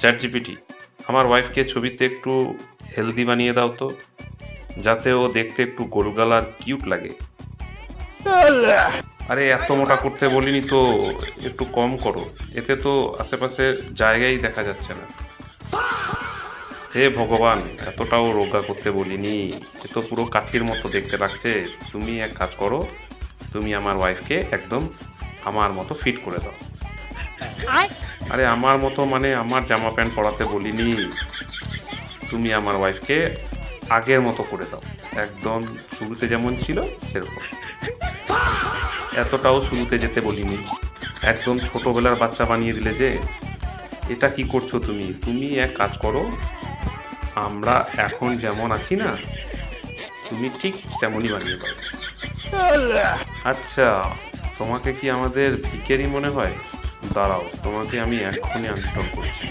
Chat GPT, আমার ওয়াইফকে ছবিতে একটু হেলদি বানিয়ে দাও তো, যাতে ও দেখতে একটু গোলগাল আর কিউট লাগে। আরে এত মোটা করতে বলিনি তো, একটু কম করো, এতে তো আশেপাশে জায়গাই দেখা যাচ্ছে না। হে ভগবান, এতটাও রোগা করতে বলিনি, এ তো পুরো কাঠির মতো দেখতে লাগছে। তুমি এক কাজ করো, তুমি আমার ওয়াইফকে একদম আমার মতো ফিট করে দাও। আরে আমার মতো মানে আমার জামা প্যান্ট পরাতে বলিনি, তুমি আমার ওয়াইফকে আগের মতো করে দাও, একদম শুরুতে যেমন ছিল সেরকম। এতটাও শুরুতে যেতে বলিনি, একদম ছোটবেলার বাচ্চা বানিয়ে দিলে যে। এটা কি করছো তুমি? তুমি এক কাজ করো, আমরা এখন যেমন আছি না, তুমি ঠিক তেমনই বানিয়ে দাও। আচ্ছা, তোমাকে কি আমাদের ভিখারি মনে হয়? দাঁড়াও, তোমাকে আমি এক্ষুনি আনস্টল করছি।